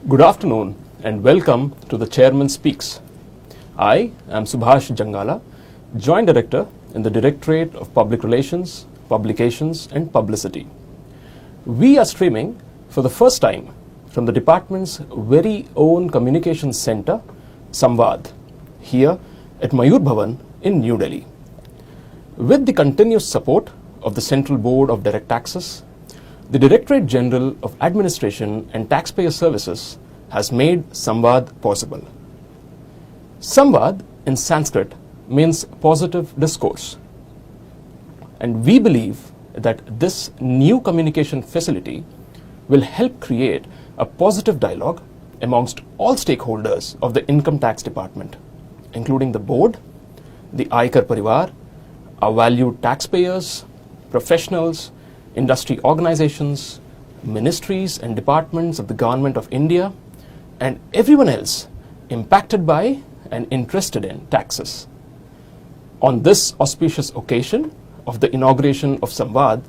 Good afternoon and welcome to the Chairman Speaks. I am Subhash Jangala, Joint Director in the Directorate of Public Relations, Publications and Publicity. We are streaming for the first time from the department's very own communications center, Samvad, here at Mayur Bhavan in New Delhi. With the continuous support of the Central Board of Direct Taxes, the Directorate General of Administration and Taxpayer Services has made Samvad possible. Samvad in Sanskrit means positive discourse. And we believe that this new communication facility will help create a positive dialogue amongst all stakeholders of the Income Tax Department, including the board, the Aykar Parivar, our valued taxpayers, professionals, industry organizations, ministries and departments of the Government of India, and everyone else impacted by and interested in taxes. On this auspicious occasion of the inauguration of Samvad,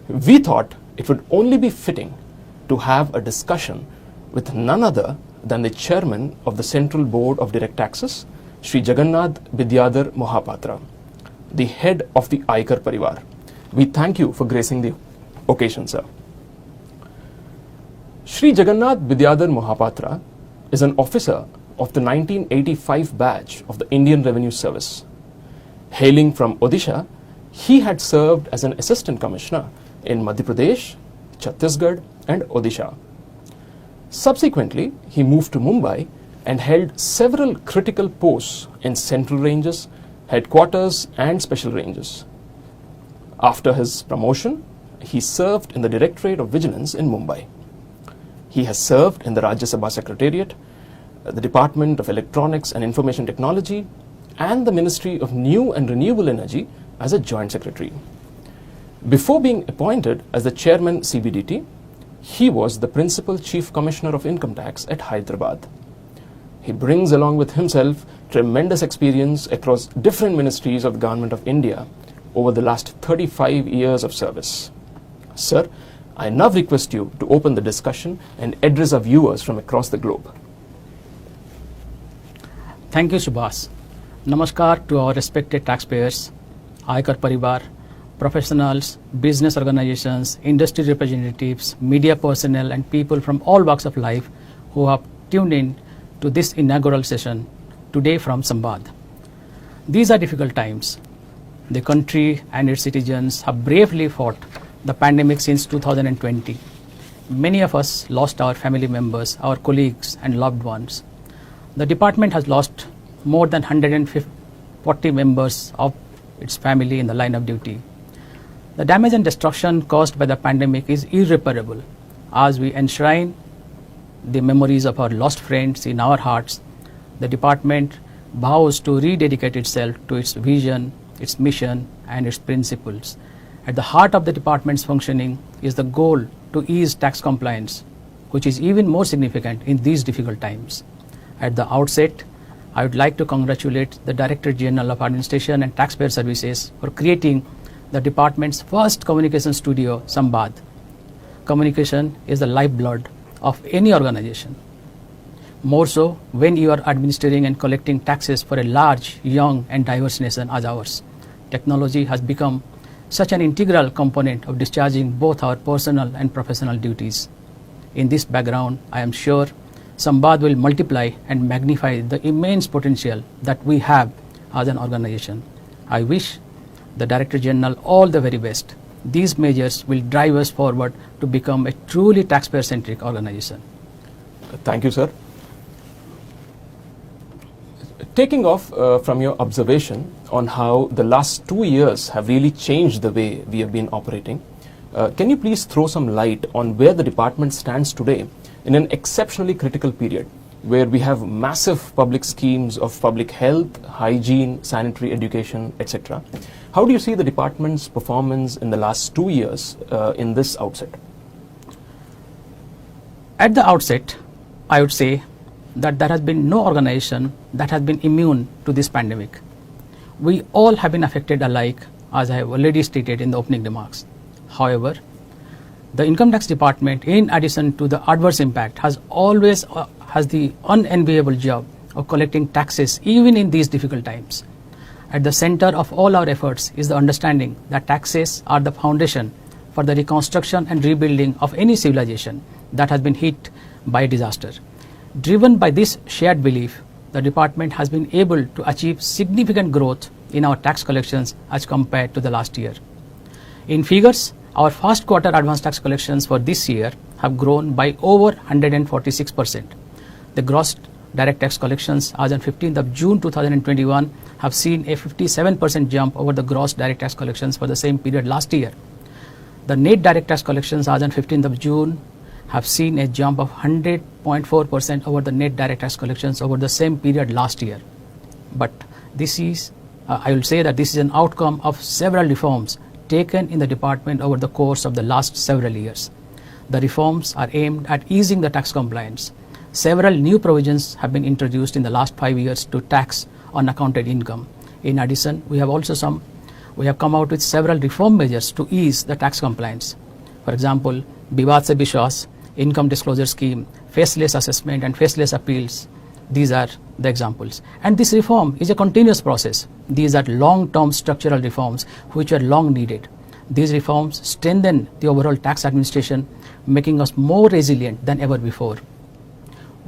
we thought it would only be fitting to have a discussion with none other than the Chairman of the Central Board of Direct Taxes, Sri Jagannath Vidyadhar Mahapatra, the head of the Aykar Parivar. We thank you for gracing the occasion, sir. Sri Jagannath Vidyadhar Mahapatra is an officer of the 1985 batch of the Indian Revenue Service. Hailing from Odisha, he had served as an assistant commissioner in Madhya Pradesh, Chhattisgarh and Odisha. Subsequently, he moved to Mumbai and held several critical posts in central ranges, headquarters and special ranges. After his promotion, he served in the Directorate of Vigilance in Mumbai. He has served in the Rajya Sabha Secretariat, the Department of Electronics and Information Technology, and the Ministry of New and Renewable Energy as a Joint Secretary. Before being appointed as the Chairman CBDT, he was the Principal Chief Commissioner of Income Tax at Hyderabad. He brings along with himself tremendous experience across different ministries of the Government of India over the last 35 years of service. Sir, I now request you to open the discussion and address our viewers from across the globe. Thank you, Subhas. Namaskar to our respected taxpayers, Aykar Parivar, professionals, business organizations, industry representatives, media personnel and people from all walks of life who have tuned in to this inaugural session today from Samvad. These are difficult times. The country and its citizens have bravely fought the pandemic since 2020. Many of us lost our family members, our colleagues and loved ones. The department has lost more than 140 members of its family in the line of duty. The damage and destruction caused by the pandemic is irreparable. As we enshrine the memories of our lost friends in our hearts, the department vows to rededicate itself to its vision, its mission and its principles. At the heart of the department's functioning is the goal to ease tax compliance, which is even more significant in these difficult times. At the outset, I would like to congratulate the Director General of Administration and Taxpayer Services for creating the department's first communication studio, Samvad. Communication is the lifeblood of any organization. More so when you are administering and collecting taxes for a large, young and diverse nation as ours. Technology has become such an integral component of discharging both our personal and professional duties. In this background, I am sure Samvad will multiply and magnify the immense potential that we have as an organization. I wish the Director General all the very best. These measures will drive us forward to become a truly taxpayer-centric organization. Thank you, sir. Taking off from your observation on how the last 2 years have really changed the way we have been operating, can you please throw some light on where the department stands today in an exceptionally critical period where we have massive public schemes of public health, hygiene, sanitary education, etc. How do you see the department's performance in the last 2 years in this outset? At the outset, I would say that there has been no organization that has been immune to this pandemic. We all have been affected alike, as I have already stated in the opening remarks. However, The income tax department, in addition to the adverse impact, has always has the unenviable job of collecting taxes even in these difficult times. At the center of all our efforts is the understanding that taxes are the foundation for the reconstruction and rebuilding of any civilization that has been hit by a disaster. Driven by this shared belief, the department has been able to achieve significant growth in our tax collections as compared to the last year. In figures, our first quarter advance tax collections for this year have grown by over 146%. The gross direct tax collections as on 15th of June 2021 have seen a 57% jump over the gross direct tax collections for the same period last year. The net direct tax collections as on 15th of June have seen a jump of 100.4% over the net direct tax collections over the same period last year. But this is, I will say that this is an outcome of several reforms taken in the department over the course of the last several years. The reforms are aimed at easing the tax compliance. Several new provisions have been introduced in the last 5 years to tax unaccounted income. In addition, we have come out with several reform measures to ease the tax compliance. For example, Vivad se Vishwas, income disclosure scheme, faceless assessment and faceless appeals. These are the examples. And this reform is a continuous process. These are long-term structural reforms which are long needed. These reforms strengthen the overall tax administration, making us more resilient than ever before.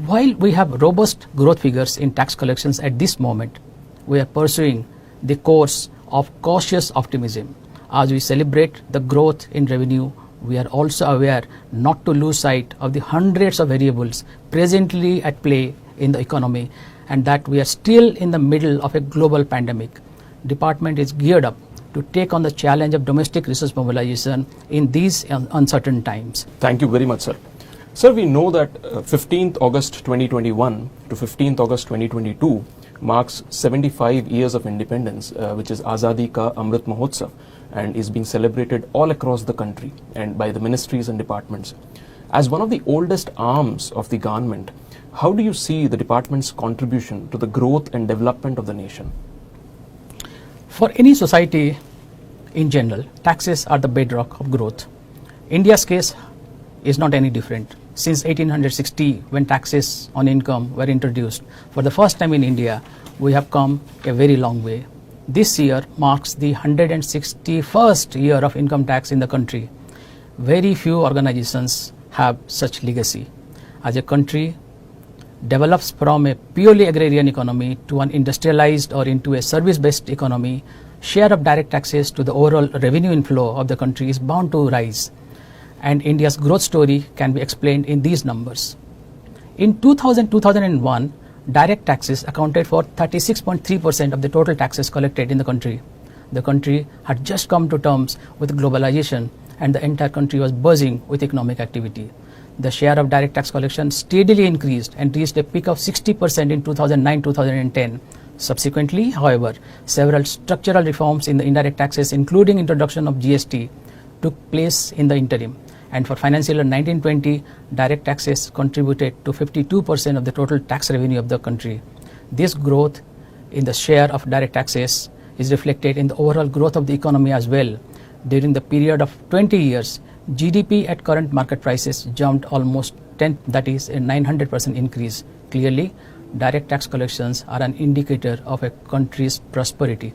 While we have robust growth figures in tax collections at this moment, we are pursuing the course of cautious optimism. As we celebrate the growth in revenue, we are also aware not to lose sight of the hundreds of variables presently at play in the economy and that we are still in the middle of a global pandemic. Department is geared up to take on the challenge of domestic resource mobilization in these uncertain times. Thank you very much, sir. Sir, we know that 15th August 2021 to 15th August 2022 marks 75 years of independence, which is Azadi Ka Amrit Mahotsav, and is being celebrated all across the country and by the ministries and departments. As one of the oldest arms of the government, how do you see the department's contribution to the growth and development of the nation? For any society in general, taxes are the bedrock of growth. India's case is not any different. Since 1860, when taxes on income were introduced for the first time in India, we have come a very long way. This year marks the 161st year of income tax in the country. Very few organizations have such legacy. As a country develops from a purely agrarian economy to an industrialized or into a service-based economy, share of direct taxes to the overall revenue inflow of the country is bound to rise. And India's growth story can be explained in these numbers. In 2000-2001, direct taxes accounted for 36.3% of the total taxes collected in the country. The country had just come to terms with globalization and the entire country was buzzing with economic activity. The share of direct tax collection steadily increased and reached a peak of 60% in 2009-2010. Subsequently, however, several structural reforms in the indirect taxes, including introduction of GST, took place in the interim. And for financial year 1920, direct taxes contributed to 52% of the total tax revenue of the country. This growth in the share of direct taxes is reflected in the overall growth of the economy as well. During the period of 20 years, GDP at current market prices jumped almost 10, that is a 900% increase. Clearly, direct tax collections are an indicator of a country's prosperity.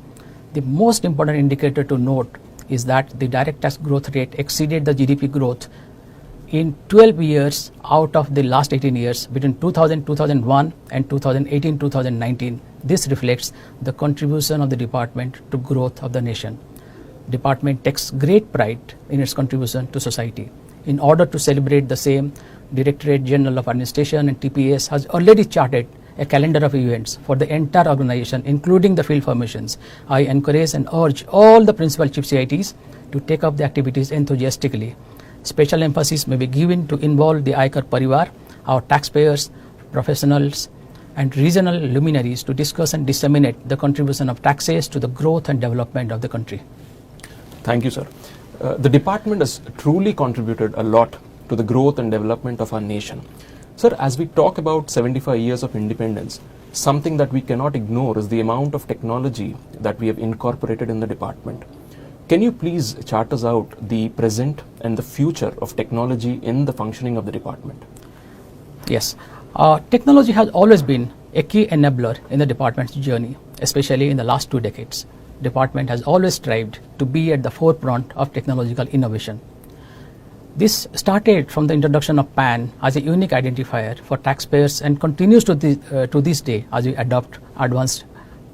The most important indicator to note is that the direct tax growth rate exceeded the GDP growth in 12 years out of the last 18 years between 2000-2001 and 2018-2019. This reflects the contribution of the department to growth of the nation. Department takes great pride in its contribution to society. In order to celebrate the same, Directorate General of Administration and TPS has already charted a calendar of events for the entire organization, including the field formations. I encourage and urge all the principal chief CITs to take up the activities enthusiastically. Special emphasis may be given to involve the Aykar Parivar, our taxpayers, professionals, and regional luminaries to discuss and disseminate the contribution of taxes to the growth and development of the country. Thank you, sir. The department has truly contributed a lot to the growth and development of our nation. Sir, as we talk about 75 years of independence, something that we cannot ignore is the amount of technology that we have incorporated in the department. Can you please chart us out the present and the future of technology in the functioning of the department? Yes, technology has always been a key enabler in the department's journey, especially in the last 2 decades. Department has always strived to be at the forefront of technological innovation. This started from the introduction of PAN as a unique identifier for taxpayers and continues to this day as we adopt advanced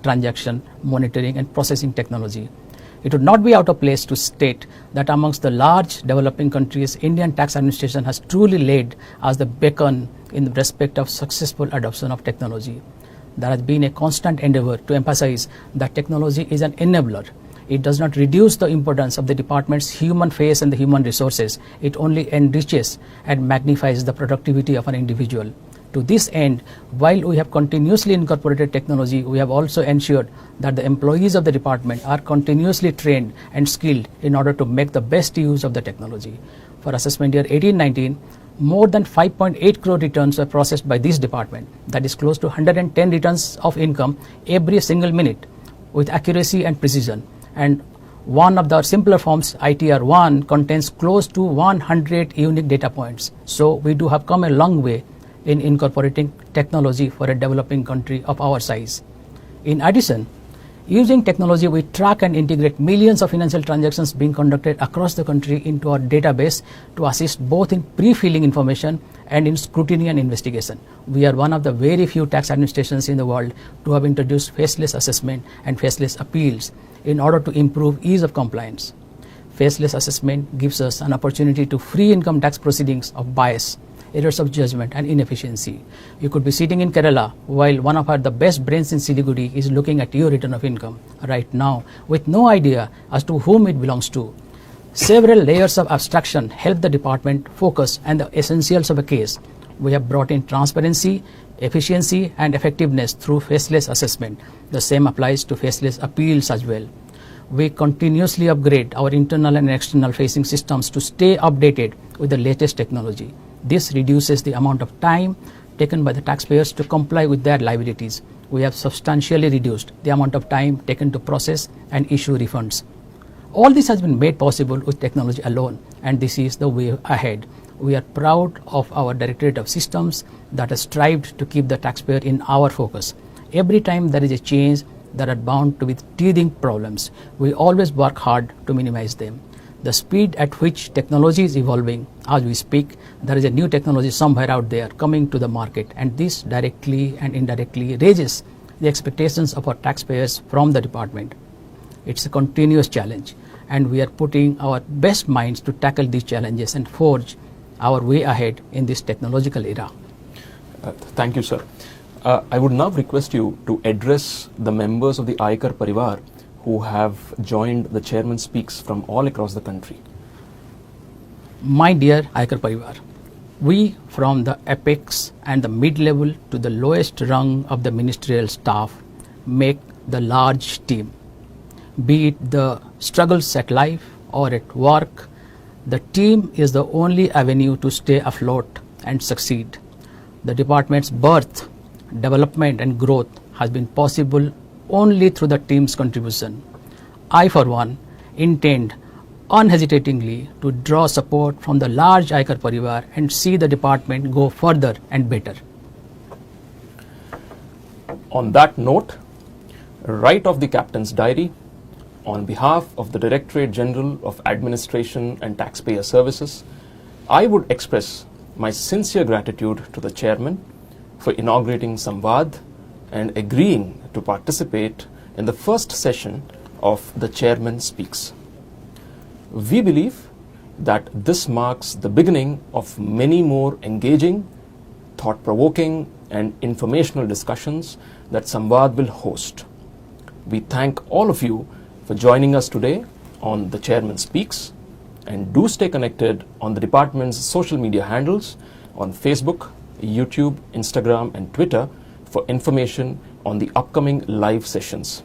transaction monitoring and processing technology. It would not be out of place to state that amongst the large developing countries, Indian tax administration has truly led as the beacon in respect of successful adoption of technology. There has been a constant endeavor to emphasize that technology is an enabler. It does not reduce the importance of the department's human face and the human resources. It only enriches and magnifies the productivity of an individual. To this end, while we have continuously incorporated technology, we have also ensured that the employees of the department are continuously trained and skilled in order to make the best use of the technology. For assessment year 18-19, more than 5.8 crore returns were processed by this department. That is close to 110 returns of income every single minute with accuracy and precision. And one of the simpler forms, ITR1, contains close to 100 unique data points. So we do have come a long way in incorporating technology for a developing country of our size. In addition, using technology, we track and integrate millions of financial transactions being conducted across the country into our database to assist both in pre-filling information and in scrutiny and investigation. We are one of the very few tax administrations in the world to have introduced faceless assessment and faceless appeals in order to improve ease of compliance. Faceless assessment gives us an opportunity to free income tax proceedings of bias, errors of judgment and inefficiency. You could be sitting in Kerala while one of the best brains in Siliguri is looking at your return of income right now with no idea as to whom it belongs to. Several layers of abstraction help the department focus on the essentials of a case. We have brought in transparency, efficiency and effectiveness through faceless assessment. The same applies to faceless appeals as well. We continuously upgrade our internal and external facing systems to stay updated with the latest technology. This reduces the amount of time taken by the taxpayers to comply with their liabilities. We have substantially reduced the amount of time taken to process and issue refunds. All this has been made possible with technology alone, and this is the way ahead. We are proud of our Directorate of Systems that has strived to keep the taxpayer in our focus. Every time there is a change, there are bound to be teething problems. We always work hard to minimize them. The speed at which technology is evolving as we speak, there is a new technology somewhere out there coming to the market, and this directly and indirectly raises the expectations of our taxpayers from the department. It's a continuous challenge, and we are putting our best minds to tackle these challenges and forge our way ahead in this technological era. Thank you, sir. I would now request you to address the members of the Aykar Parivar who have joined the Chairman Speaks from all across the country. My dear Aykar Parivar, we from the apex and the mid-level to the lowest rung of the ministerial staff make the large team. Be it the struggles at life or at work, the team is the only avenue to stay afloat and succeed. The department's birth, development and growth has been possible only through the team's contribution. I, for one, intend unhesitatingly to draw support from the large Aykar Parivar and see the department go further and better. On that note, right off the Captain's Diary, on behalf of the Directorate General of Administration and Taxpayer Services, I would express my sincere gratitude to the Chairman for inaugurating Samvad and agreeing to participate in the first session of the Chairman Speaks. We believe that this marks the beginning of many more engaging, thought-provoking and informational discussions that Samvad will host. We thank all of you for joining us today on the Chairman Speaks, and do stay connected on the department's social media handles on Facebook, YouTube, Instagram and Twitter for information on the upcoming live sessions.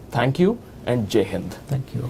Thank you and Jai Hind. Thank you.